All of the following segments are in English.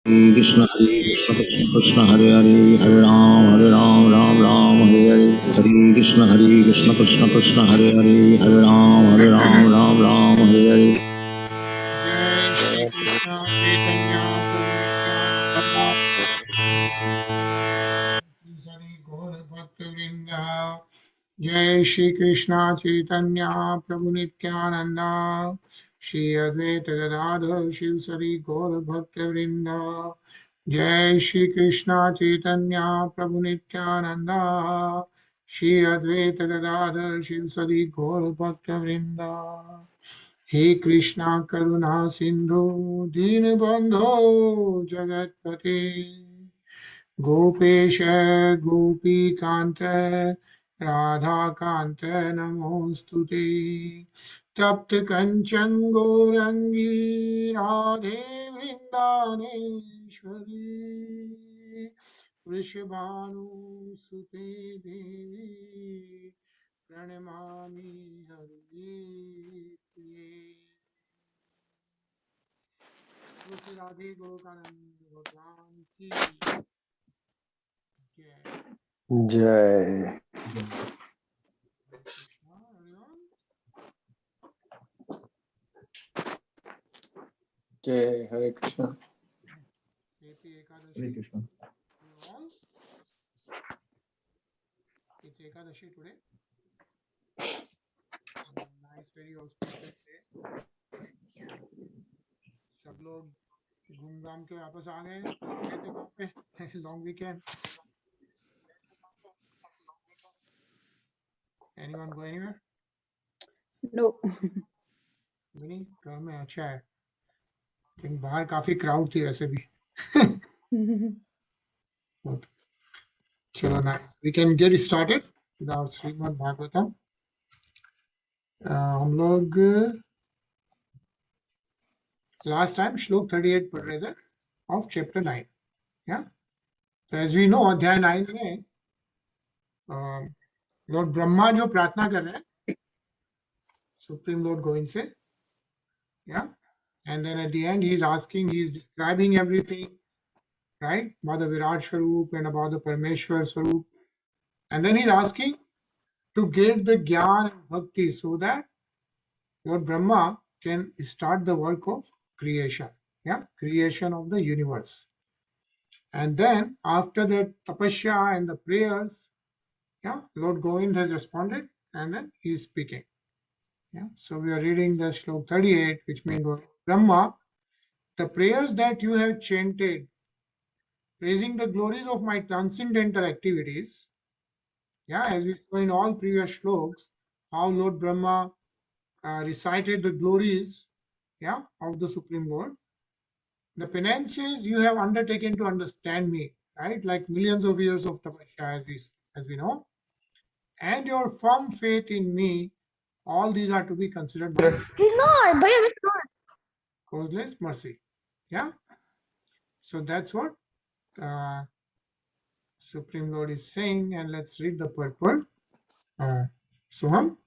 Krishna Krishna Hare Hare Hare Ram Ram Hare Hare Hare Krishna Krishna Krishna Hare Hare Hare Ram Ram Hare Hare. Jai Shri Krishna Chaitanya Prabhu Nityananda Sari Gaur Bhakta Vrinda. Jai Shri Krishna Chaitanya Prabhu Nityananda Shri Advaita Gadadhar Shiv Sari Gaur Bhakta Vrinda. Jai Shri Krishna Chaitanya Prabhu Nityananda Shri Advaita Gadadhar Shiv Sari Gaur Bhakta Vrinda. हे कृष्णा करुणा सिंधु दीन बंधो जगतपते गोपेश गोपी कांत राधा कांत नमोस्तुते तप्त कंचन गौरंगी राधे वृंदानेश्वरी वृषभानुसुते देवी प्रणमामि हरिप्रिये श्री राधे गोविंद भगवान की जय Jai. Krishna everyone. Jai. Hare Krishna. Happy Hare Ekadashi Krishna. to you all. It's Ekadashi today. Nice, very auspicious day. सब लोग घूम घाम के वापस आ गए थे कहाँ पे long weekend anyone go anywhere No. नहीं घर में अच्छा है लेकिन बाहर काफी क्राउड थी वैसे भी चलो nice we can get started with our Shrimad Bhagavatam हम लोग लास्ट टाइम श्लोक 38 पढ़ रहे थे ऑफ चैप्टर 9 या तो एज वी नो अध्याय 9 में लॉर्ड ब्रह्मा जो प्रार्थना कर रहे हैं सुप्रीम लॉर्ड गोविंद से या and then at the end he is asking, he is describing everything, right, about the Virat Swarup and about the Parameshwar Swarup, and then he is asking to get the Gyan and Bhakti so that Lord Brahma can start the work of creation, creation of the universe. And then after the tapasya and the prayers, Lord Govind has responded and then he is speaking. So we are reading the Shlok 38, which means Brahma, the prayers that you have chanted, praising the glories of my transcendental activities, as we saw in all previous shloks, how Lord Brahma recited the glories, of the Supreme Lord. The penances you have undertaken to understand me, right, like millions of years of tapasya, as we know, and your firm faith in me, all these are to be considered by He's not. Bhaiya, he's not. causeless mercy. So that's what Supreme Lord is saying, and let's read the purport. Soham.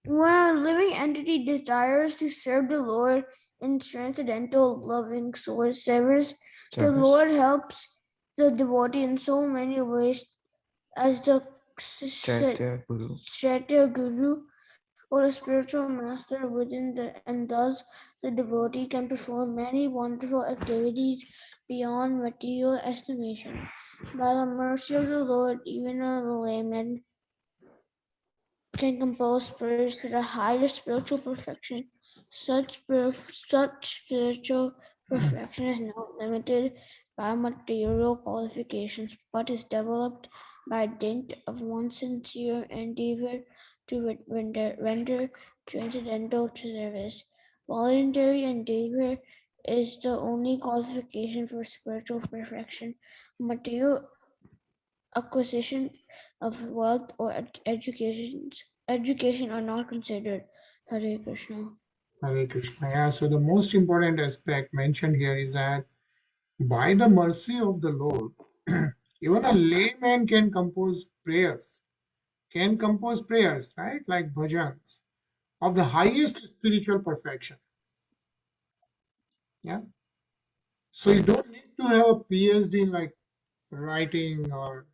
When a living entity desires to serve the Lord in transcendental loving service, the Lord helps the devotee in so many ways as the Kshatriya Guru or a spiritual master within and thus the devotee can perform many wonderful activities beyond material estimation. By the mercy of the Lord, even a layman can compose prayers to the highest spiritual perfection. Such spiritual perfection is not limited by material qualifications, but is developed by dint of one's sincere endeavor to render transcendental service. Voluntary endeavor is the only qualification for spiritual perfection. Material acquisition of wealth or education are not considered. Hare Krishna. Hare Krishna. Yeah, so the most important aspect mentioned here is that by the mercy of the Lord, even a layman can compose prayers, right? Like bhajans of the highest spiritual perfection. Yeah. So you don't need to have a PhD in like writing, or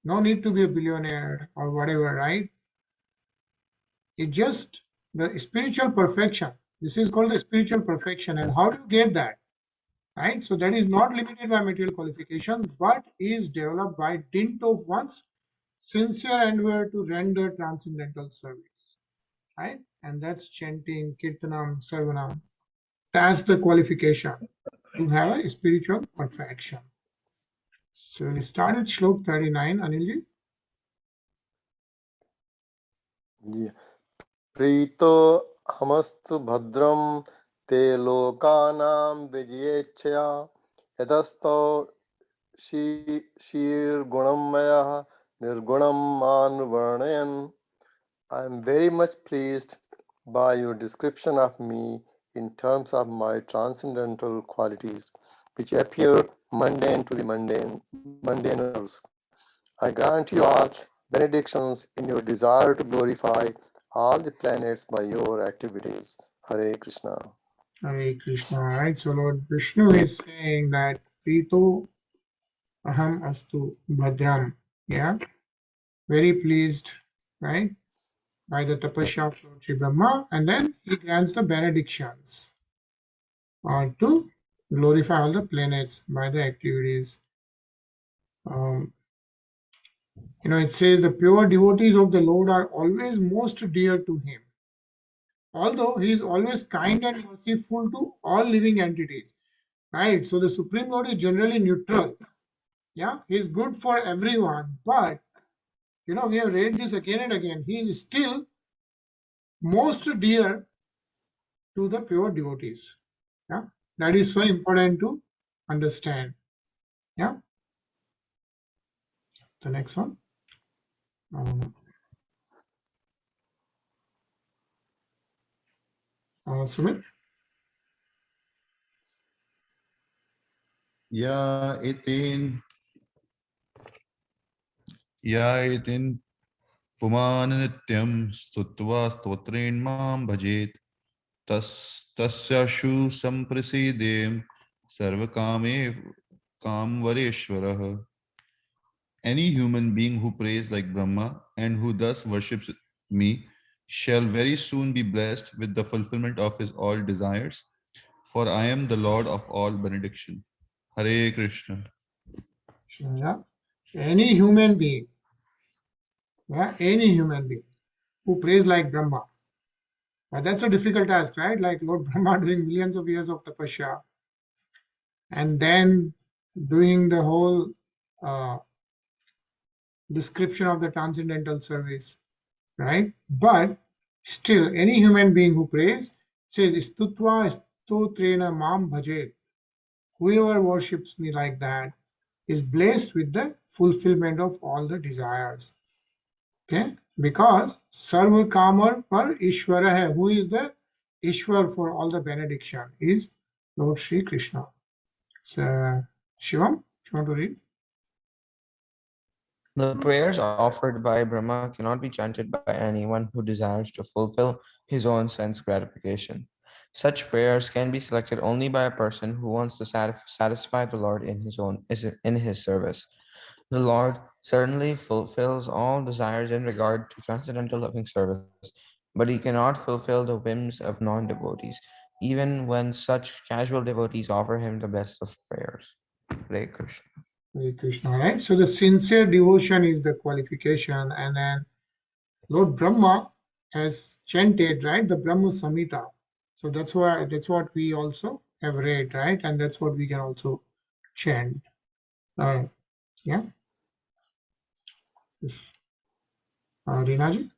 no need to be a billionaire or whatever, right? It just the spiritual perfection. This is called the spiritual perfection. And how do you get that? Right? So that is not limited by material qualifications, but is developed by dint of one's sincere endeavor to render transcendental service. Right? And that's chanting, kirtanam, sarvanam. That's the qualification to have a spiritual perfection. So we start with Shlok 39, Anilji. जी प्रीतो हमस्तु भद्रम ते लोकानां विजयेच्छया यतस्तो शीर्गुणमयः निर्गुणं मानुवर्णयन्. I am very much pleased by your description of me in terms of my transcendental qualities, which appear mundane to the mundaners. I grant you all benedictions in your desire to glorify all the planets by your activities. Hare Krishna. Hare Krishna. Right? So Lord Vishnu is saying that Prito Aham Astu Bhadram. Yeah. Very pleased, right? By the tapasya of Lord Sri Brahma, and then he grants the benedictions to glorify all the planets by the activities. It says the pure devotees of the Lord are always most dear to him, although he is always kind and merciful to all living entities, right? So the Supreme Lord is generally neutral. Yeah, he is good for everyone, but we have read this again and again. He is still most dear to the pure devotees. Yeah, that is so important to understand. Yeah, the next one. Sumit. या एतेन पुमान नित्यं स्तुत्वा स्तोत्रेण मां भजेत् तस्याशु संप्रसीदेम सर्वकामे कामवरेश्वरः. Any human being who prays like Brahma and who thus worships me shall very soon be blessed with the fulfillment of his all desires, for I am the Lord of all benediction. Hare Krishna. Yeah, any human being. Yeah, any human being who prays like Brahma. But that's a difficult task, right? Like Lord Brahma doing millions of years of tapasya and then doing the whole description of the transcendental service, right? But still, any human being who prays says, Stutva stotrena mam bhajet. Whoever worships me like that is blessed with the fulfillment of all the desires. Okay? Because Sarva Kamar par Ishvara hai. Who is the Ishwar for all the benediction is Lord Sri Krishna. So, Shivam, if you want to read. The prayers offered by Brahma cannot be chanted by anyone who desires to fulfill his own sense gratification. Such prayers can be selected only by a person who wants to satisfy the Lord in his service. The Lord certainly fulfills all desires in regard to transcendental loving service, but he cannot fulfill the whims of non-devotees, even when such casual devotees offer him the best of prayers. Hare Krishna. Hare Krishna, right? So the sincere devotion is the qualification, and then Lord Brahma has chanted, right? The Brahma Samhita. So that's what we also have read, right? And that's what we can also chant. Yeah. Rinaji.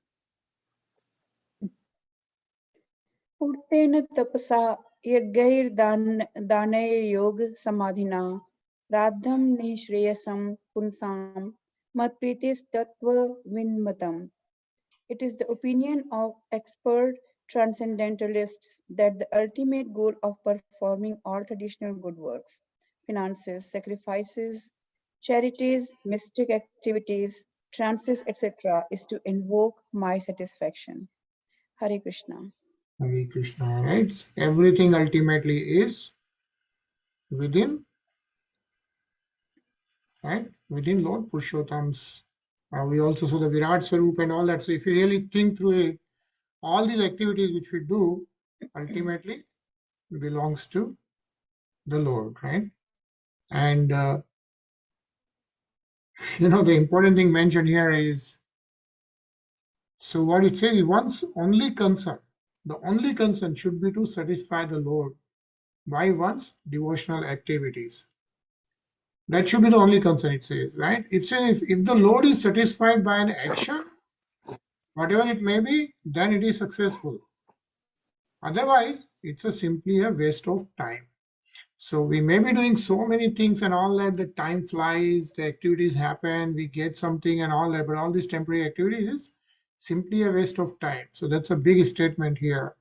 उक्तेन तपसा यज्ञैर्दानैर्योग समाधिना राद्धं निःश्रेयसं पुंसां मत्प्रीतिस्तत्त्वविन्मतम्. It is the opinion of expert transcendentalists that the ultimate goal of performing all traditional good works, finances, sacrifices, charities, mystic activities, trances, etc., is to invoke my satisfaction. Hare Krishna. Hare Krishna, right? Everything ultimately is within, right? Within Lord Purushottam's. We also saw the Virat Swarup and all that. So if you really think through it, all these activities which we do ultimately belongs to the Lord, right? And the important thing mentioned here is, so what it says, one's only concern, the only concern should be to satisfy the Lord by one's devotional activities. That should be the only concern, it says, right? It says if the Lord is satisfied by an action, whatever it may be, then it is successful. Otherwise, it's simply a waste of time. So we may be doing so many things and all that, the time flies, the activities happen, we get something and all that, but all these temporary activities is simply a waste of time. So that's a big statement here,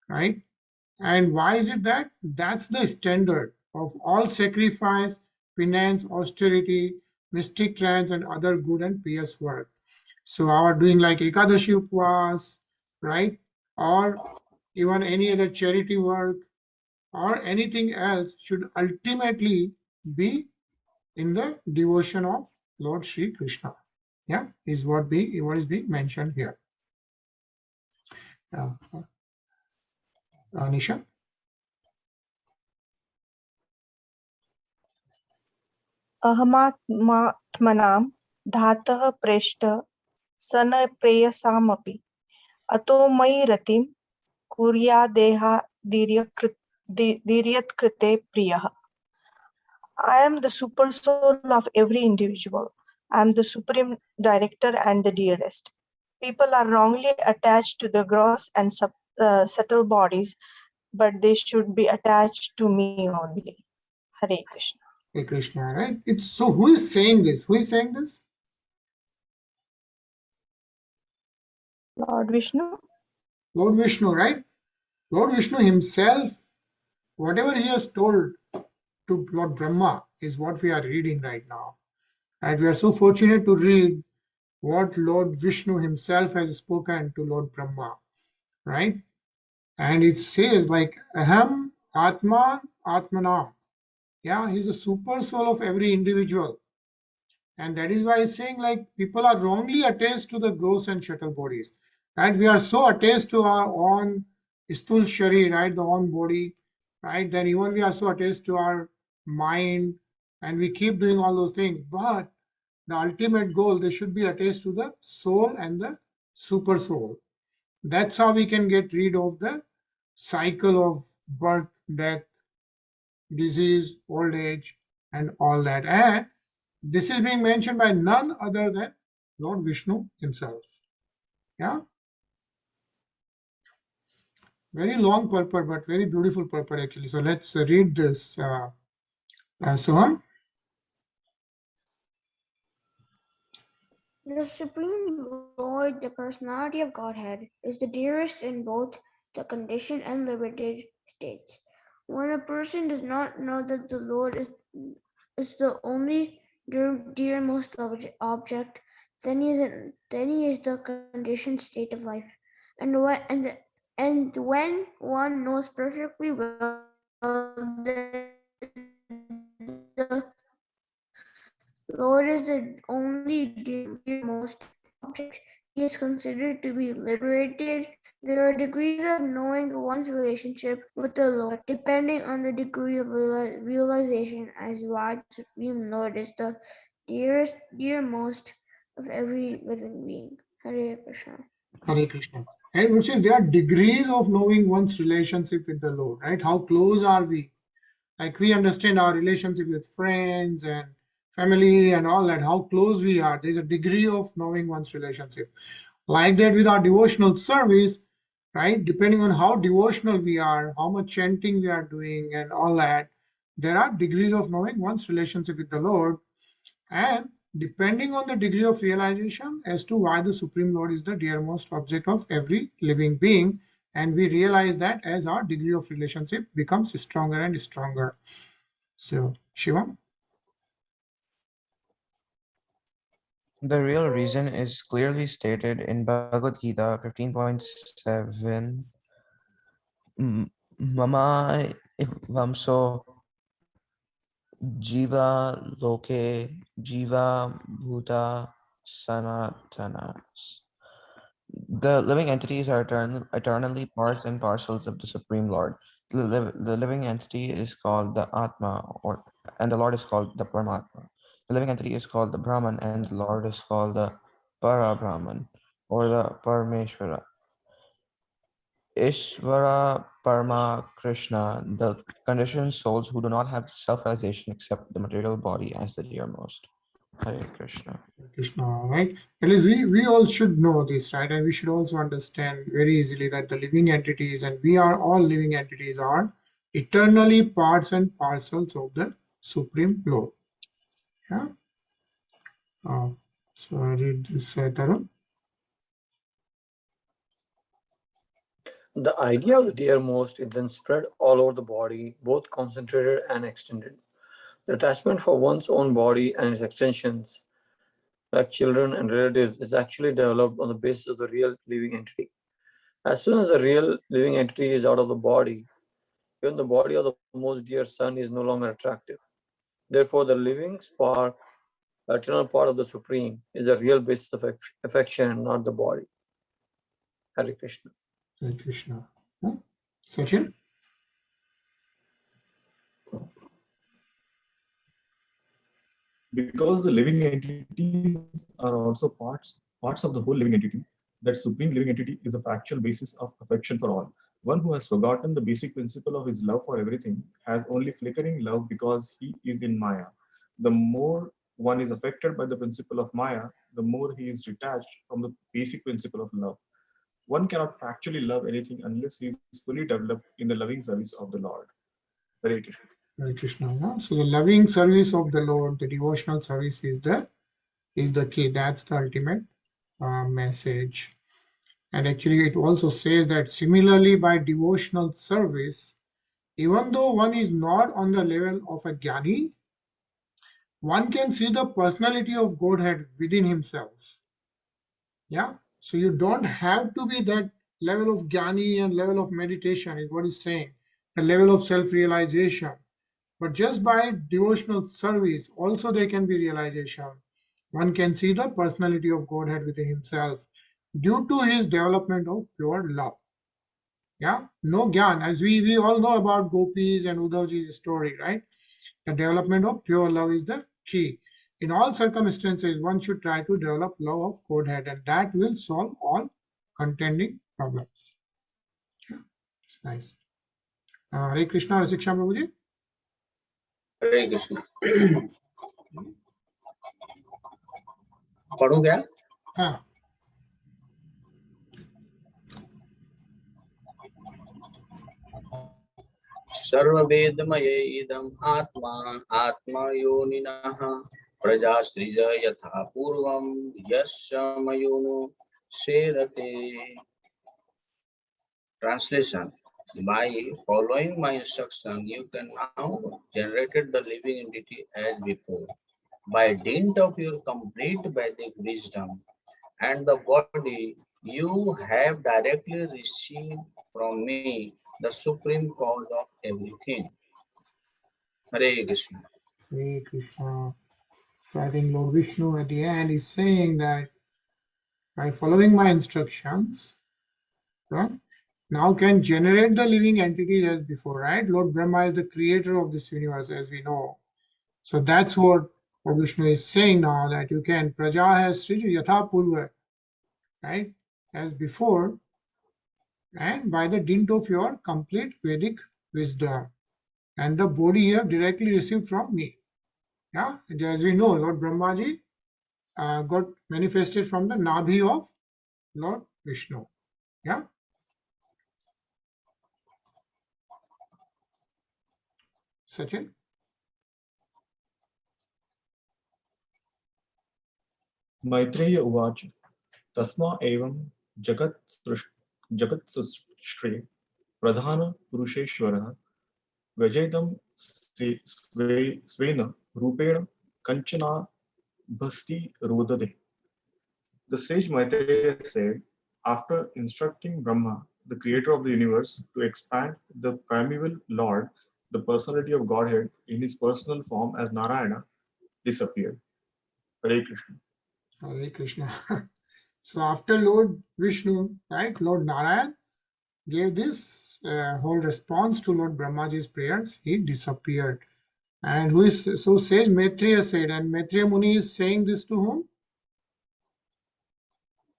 right? And why is it that? That's the standard of all sacrifice, penance, austerity, mystic trance, and other good and pious work. So our doing like Ekadashi Upvas, right? Or even any other charity work or anything else should ultimately be in the devotion of Lord Sri Krishna. Yeah, is what is being mentioned here. Nisha? अहमात्मात्मनां धातः प्रेष्ठ स न प्रेयसामपि अतो मयि रतिं कुर्यादेहादीर्यत्कृते प्रियः. I am the super soul of every individual. I am the supreme director and the dearest. People are wrongly attached to the gross and subtle bodies, but they should be attached to me only. Hare Krishna. Hare Krishna, right? It's so who is saying this? Who is saying this? Lord Vishnu. Lord Vishnu, right? Lord Vishnu himself, whatever he has told to Lord Brahma is what we are reading right now. And we are so fortunate to read what Lord Vishnu himself has spoken to Lord Brahma, right? And it says like Aham Atman Atmanam. Yeah, he's the super soul of every individual. And that is why he's saying like people are wrongly attached to the gross and subtle bodies. Right? We are so attached to our own sthul shari, right? The own body, right? Then even we are so attached to our mind and we keep doing all those things. But the ultimate goal, they should be attached to the soul and the super soul. That's how we can get rid of the cycle of birth, death, disease, old age, and all that. And this is being mentioned by none other than Lord Vishnu himself. Yeah. Very long purport, but very beautiful purport actually. So let's read this. Soham. The Supreme Lord, the personality of Godhead, is the dearest in both the conditioned and liberated states. When a person does not know that the Lord is the only dearmost object, then he is the conditioned state of life. And when one knows perfectly well that the Lord is the only dearmost object, he is considered to be liberated. There are degrees of knowing one's relationship with the Lord, depending on the degree of realization as why the Supreme Lord is the dearmost of every living being. Hare Krishna. Hare Krishna. And which is there are degrees of knowing one's relationship with the Lord, right? How close are we? Like we understand our relationship with friends and family and all that, how close we are. There's a degree of knowing one's relationship. Like that with our devotional service, right? Depending on how devotional we are, how much chanting we are doing, and all that, there are degrees of knowing one's relationship with the Lord. And depending on the degree of realization as to why the Supreme Lord is the dearmost object of every living being. And we realize that as our degree of relationship becomes stronger and stronger. So, Shivam? The real reason is clearly stated in Bhagavad Gita 15.7. Mama Vamso Jiva Loke Jiva Bhuta Sanatanas. The living entities are eternally parts and parcels of the Supreme Lord. The living entity is called the Atma, and the Lord is called the Paramatma. The living entity is called the Brahman, and the Lord is called the Para Brahman, or the Parameshvara. Ishvara Parama Krishna, the conditioned souls who do not have self-realization except the material body as the dearmost. Hare Krishna. Krishna, right? At least we all should know this, right? And we should also understand very easily that the living entities, and we are all living entities, are eternally parts and parcels of the Supreme Lord. Yeah. So I read this, Tarun. The idea of the dearmost is then spread all over the body, both concentrated and extended. The attachment for one's own body and its extensions, like children and relatives, is actually developed on the basis of the real living entity. As soon as the real living entity is out of the body, even the body of the most dear son is no longer attractive. Therefore, the living spark, the eternal part of the Supreme, is the real basis of affection and not the body. Hare Krishna. Hare Krishna. Huh? Sachin? Because the living entities are also parts of the whole living entity, that supreme living entity is a factual basis of affection for all. One who has forgotten the basic principle of his love for everything has only flickering love because he is in Maya. The more one is affected by the principle of Maya, the more he is detached from the basic principle of love. One cannot factually love anything unless he is fully developed in the loving service of the Lord. Hare Krishna. Hare Krishna. Yeah? So the loving service of the Lord, the devotional service is the key. That's the ultimate message. And actually, it also says that similarly, by devotional service, even though one is not on the level of a jnani, one can see the personality of Godhead within himself. Yeah. So you don't have to be that level of jnani and level of meditation, is what he's saying, the level of self-realization. But just by devotional service, also there can be realization. One can see the personality of Godhead within himself due to his development of pure love. Yeah, no gyan, as we all know about Gopis and Uddhavji's story, right? The development of pure love is the key. In all circumstances, one should try to develop love of Godhead, and that will solve all contending problems. Yeah, it's nice. Hare Krishna, Rasiksha Prabhuji. हरे कृष्ण पढ़ो क्या हाँ सर्ववेदमये इदम् आत्मा आत्मयोनिनः प्रजासृज यथा पूर्वं यस्य मयोनो सेरते. Translation: by following my instruction, you can now generate the living entity as before. By dint of your complete Vedic wisdom and the body, you have directly received from me the supreme cause of everything. Hare Krishna. Hare Krishna. So I think Lord Vishnu at the end is saying that by following my instructions, right, now can generate the living entities as before, right? Lord Brahma is the creator of this universe, as we know. So that's what Lord Vishnu is saying now, that you can praja has sriju yatha purva, right, as before, and by the dint of your complete Vedic wisdom, and the body you have directly received from me. Yeah, as we know, Lord Brahmaji got manifested from the Nabhi of Lord Vishnu. Yeah. Sachin? Maitreya Uvacha Tasma evam jagat sushtri pradhana purusheshwara vajedam svena rupena kanchana bhasti rodade. The sage Maitreya said, after instructing Brahma the creator of the universe, to expand the primeval Lord, the personality of Godhead, in his personal form as Narayana, disappeared. Hare Krishna. Hare Krishna. So after Lord Vishnu, right, Lord Narayan gave this whole response to Lord Brahmaji's prayers, he disappeared. And who is so sage? Maitreya said, and Maitreya Muni is saying this to whom?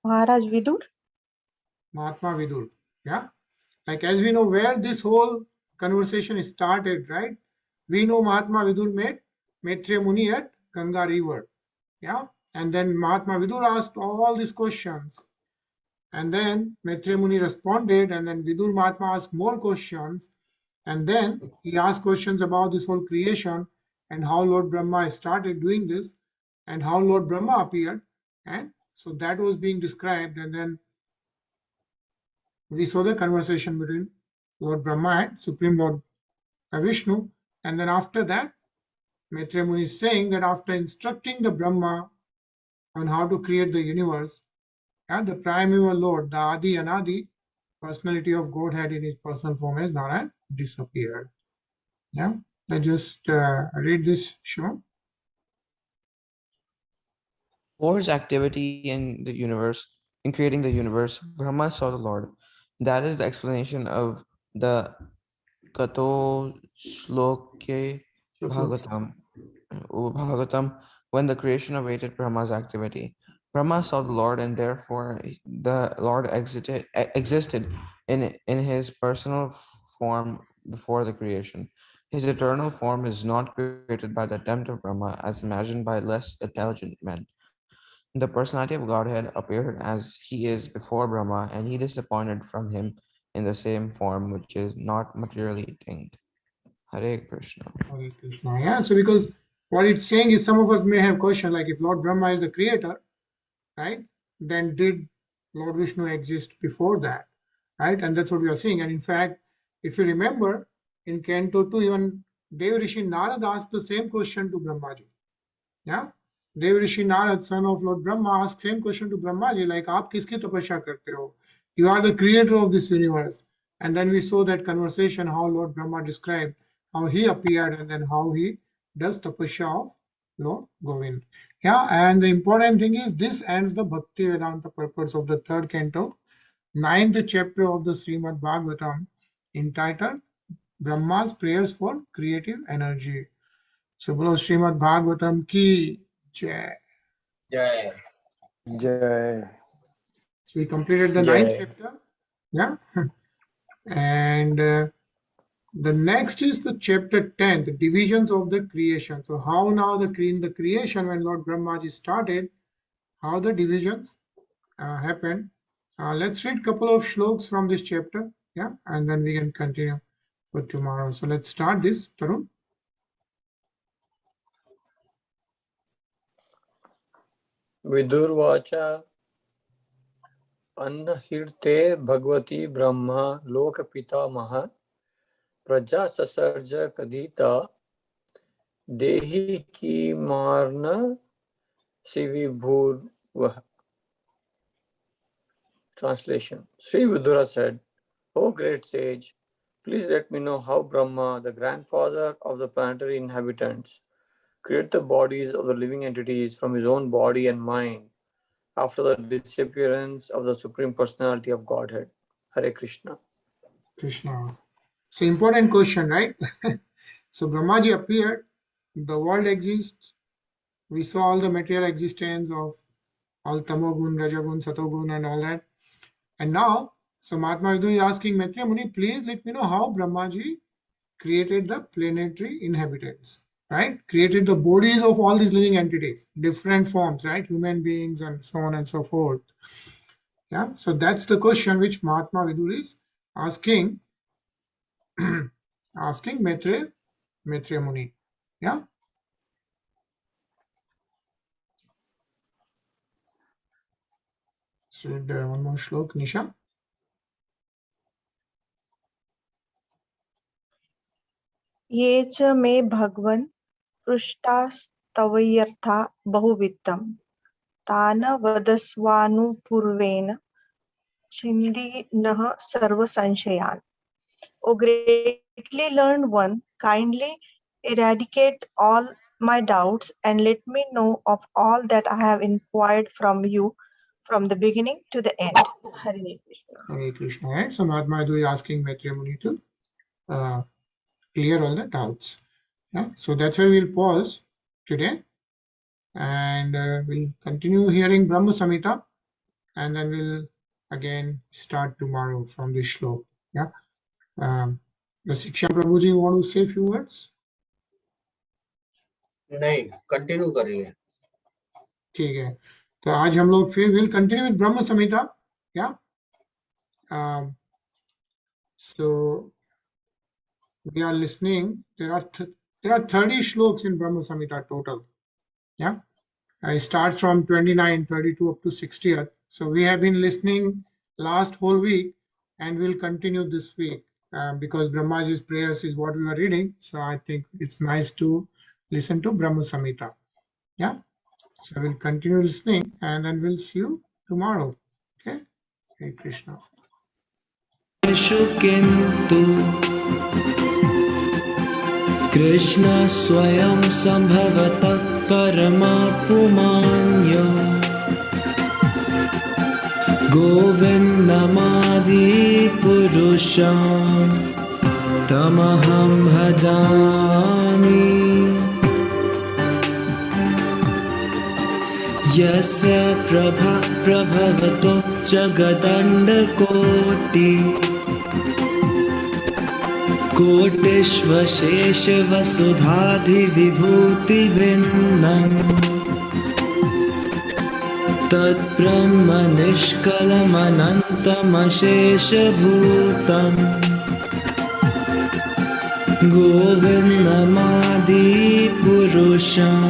Maharaj Vidur? Mahatma Vidur. Yeah. Like as we know where this whole conversation started, right? We know Mahatma Vidur met Maitreya Muni at Ganga River. Yeah. And then Mahatma Vidur asked all these questions. And then Maitreya Muni responded, and then Vidur Mahatma asked more questions. And then he asked questions about this whole creation and how Lord Brahma started doing this and how Lord Brahma appeared. And so that was being described. And then we saw the conversation between Lord Brahma and Supreme Lord Vishnu. And then after that, Maitreya Muni is saying that after instructing the Brahma on how to create the universe, and the primeval Lord, the Adi Anadi, personality of Godhead in his personal form as Narayan, disappeared. Yeah, let's just read this, Shiva. For his activity in the universe, in creating the universe, Brahma saw the Lord. That is the explanation of the Kato Shloke Bhagavatam, when the creation awaited Brahma's activity. Brahma saw the Lord, and therefore the Lord existed in his personal form before the creation. His eternal form is not created by the attempt of Brahma, as imagined by less intelligent men. The personality of Godhead appeared as he is before Brahma, and he disappointed from him in the same form, which is not materially attained. Hare Krishna. Hare Krishna. Yeah, so because what it's saying is some of us may have question like if Lord Brahma is the creator, right, then did Lord Vishnu exist before that, right? And that's what we are seeing. And in fact, if you remember in Canto 2, even Dev Rishi Narad asked the same question to Brahmaji. Yeah, Dev Rishi Narad, son of Lord Brahma, asked same question to Brahmaji, like, "Aap kiski tapasya karte ho? You are the creator of this universe." And then we saw that conversation, how Lord Brahma described how he appeared and then how he does tapasya of Lord Govind. Yeah, and the important thing is this ends the Bhakti Vedanta purpose of the third canto, 9th chapter of the Srimad Bhagavatam, entitled Brahma's prayers for creative energy. So, bolo Srimad Bhagavatam ki jai. Jai. Jai. So we completed the Jai. 9th chapter. Yeah. And the next is the chapter 10, the divisions of the creation. So how now the creation, when Lord Brahmaji started, how the divisions happened. Let's read a couple of shlokas from this chapter. Yeah. And then we can continue for tomorrow. So let's start this, Tarun. Vidurvacha Annahirte Bhagavati Brahma Lokapita Maha Praja Sasarja Kadita Dehi Ki Marna Sivibhurvah. Translation. Sri Vidura said, "O great sage, please let me know how Brahma, the grandfather of the planetary inhabitants, created the bodies of the living entities from his own body and mind after the disappearance of the Supreme Personality of Godhead." Hare Krishna. Krishna. So important question, right? So Brahmaji appeared, the world exists, we saw all the material existence of all Tamogun, Rajagun, Satogun and all that. And now, so Mahatma Vidu is asking Maitreya Muni, please let me know how Brahmaji created the planetary inhabitants, right? Created the bodies of all these living entities, different forms, right? Human beings and so on and so forth. Yeah, so that's the question which Mahatma Vidu is asking, asking Maitreya Muni. Yeah. So one more shlok, Nisha. ये च मे भगवन् पृष्टास्तवयर्था बहुविधम् तान वदस्वानुपूर्वेण chindi nah sarva sanshayan. O greatly learned one, kindly eradicate all my doubts and let me know of all that I have inquired from you from the beginning to the end. Hare Krishna. Hare Krishna, right? So Mahatma is asking Maitreya Muni to clear all the doubts. Yeah, so that's where we'll pause today, and we'll continue hearing Brahma Samhita, and then we'll again start tomorrow from this shlok. Yeah. The Shiksha Prabhuji, you want to say a few words? नहीं, continue करिए. ठीक है, तो आज हम लोग फिर will continue with ब्रह्म संहिता. या so we are listening. There are 30 shloks in Brahma Samhita total. Yeah, I start from 29, 32 up to 60th. So we have been listening last whole week, and we'll continue this week because Brahmaji's prayers is what we were reading. So I think it's nice to listen to Brahma Samhita. Yeah, so we'll continue listening, and then we'll see you tomorrow. Okay, Hare Krishna. किन्तु कृष्ण स्वयं सम्भवतः परमापुमान्यो गोविन्दमादिपुरुषं तमहं भजामि यस्य प्रभवतो जगदण्डकोटि कोटिष्वशेषवसुधाधिविभूतिभिन्नम् तद्ब्रह्म निष्कलमनन्तमशेषभूतम् गोविन्दमादिपुरुषं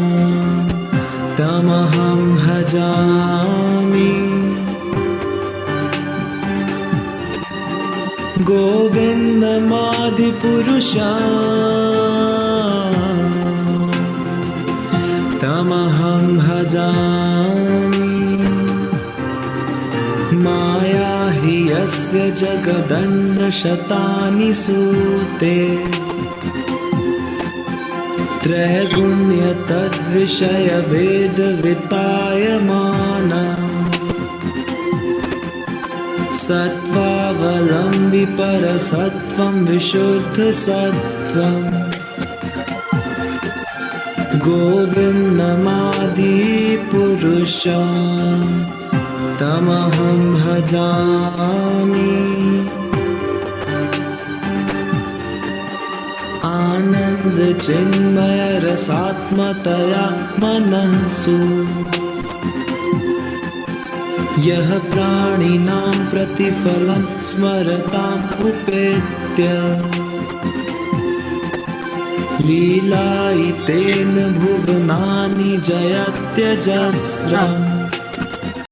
तमहं भजामि गोविन्दमादिपुरुषं तमहं भजामि माया हि यस्य जगदण्डशतानि सूते त्रैगुण्य तद्विषय वेदवितायमाना सत्त्वावलम्बि परसत्त्वं विशुद्धसत्त्वम् गोविन्दमादिपुरुषं तमहं भजामि आनन्दचिन्मयरसात्मतया मनःसु यः प्राणिनां प्रतिफलं स्मरताम् उपेत्य लीलायितेन भुवनानि जयत्यजस्रम्